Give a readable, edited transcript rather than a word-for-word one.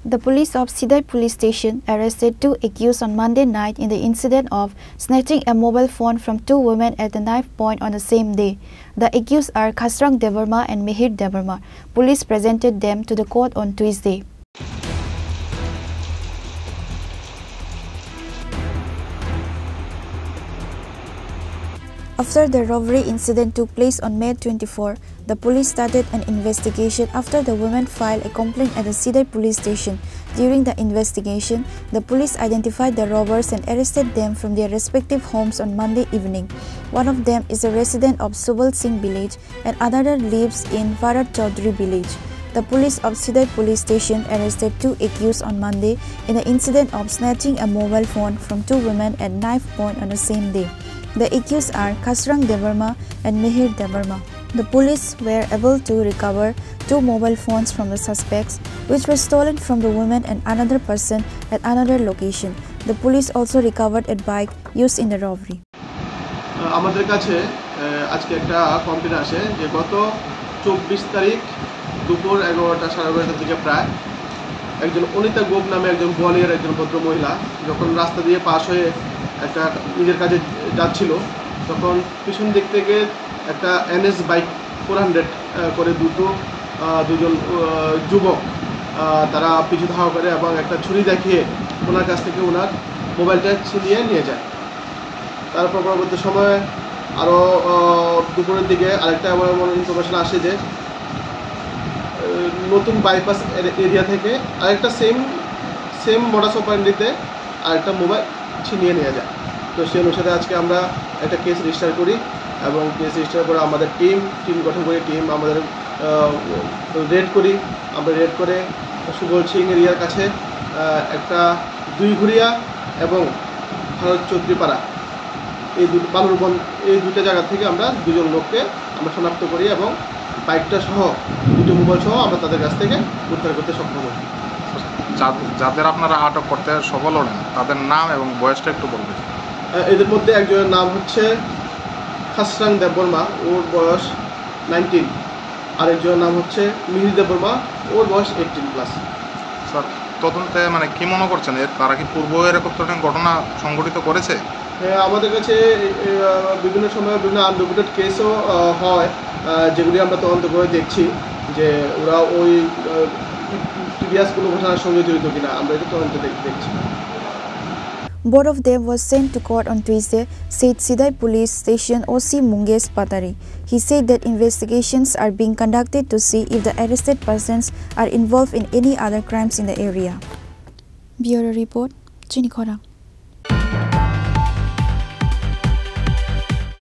The police of Sidai police station arrested 2 accused on Monday night in the incident of snatching a mobile phone from 2 women at the knife point on the same day. The accused are Khasrang Devarma and Mihir Devarma. Police presented them to the court on Tuesday. After the robbery incident took place on May 24, the police started an investigation after the women filed a complaint at the Sidai police station. During the investigation, the police identified the robbers and arrested them from their respective homes on Monday evening. One of them is a resident of Subal Singh village and another lives in Bharat Chaudhary village. The police of Sidai police station arrested 2 accused on Monday in the incident of snatching a mobile phone from 2 women at knife point on the same day. The accused are Khasrang Devarma and Mihir Devarma. The police were able to recover 2 mobile phones from the suspects, which were stolen from the women and another person at another location. The police also recovered a bike used in the robbery. আমাদের কাছে আজকে একটা complain আসে যে গত 24 তারিখ দুপুর 11টা 11:30টার দিকে প্রায় একজন অনিতা গোপ নামে একজন গোয়ালিয়র একজন ভদ্র মহিলা যখন রাস্তা দিয়ে পাশ হয়ে একটা নিজের কাজে যাচ্ছিল তখন পিছন দিক থেকে একটা এনএস বাইক 400 করে দুজন যুবক তারা পিছু ধাওয়া করে এবং একটা ছুরি দেখিয়ে ওনার কাছ থেকে ওনার মোবাইলটা ছিনিয়ে নিয়ে যায়। তারপর পরবর্তী সময়ে আরও দুপুরের দিকে আরেকটা এমন ইনফরমেশন আসে যে নতুন বাইপাস এরিয়া থেকে আরেকটা সেম মডাস অপারেন্ডিতে আরেকটা মোবাইল ছিনিয়ে নিয়ে যায়। তো সেই অনুসারে আজকে আমরা একটা কেস রেজিস্টার করি এবং কেস রেজিস্টার করে আমাদের টিম গঠন করি। আমাদের রেড করি। আমরা রেড করে সুবল সিং এরিয়ার কাছে একটা 2 ঘুরিয়া এবং ভারত চৌধুরীপাড়া এই বালুরবন এই 2টা জায়গা থেকে আমরা 2 জন লোককে আমরা শনাক্ত করি এবং বাইকটা সহ 2টো মোবাইল সহ আমরা তাদের কাছ থেকে উদ্ধার করতে সক্ষম হই। যাদের আপনারা আটক করতে সফল হলেন তাদের নাম এবং বয়সটা একটু বলবেন। এদের মধ্যে একজনের নাম হচ্ছে খাসরাং দেববর্মা, ওর বয়স 19। আরেকজনের নাম হচ্ছে মিহির দেববর্মা, ওর বয়স 18+। স্যার তদন্তে মানে কি মনে করছেন তারা কি পূর্ব এরকম ঘটনা সংঘটিত করেছে? আমাদের কাছে বিভিন্ন সময় বিভিন্ন আনডকুমেন্টেড কেসও হয় যেগুলি আমরা তদন্ত করে দেখছি যে ওরা ওই প্রিভিয়াস কোনো ঘটনার সঙ্গে জড়িত কিনা আমরা এটা তদন্ত দেখছি। Both of them was sent to court on Tuesday, said Sidai Police Station OC Mungesh Patari. He said that investigations are being conducted to see if the arrested persons are involved in any other crimes in the area. Bureau Report, Chinikhora.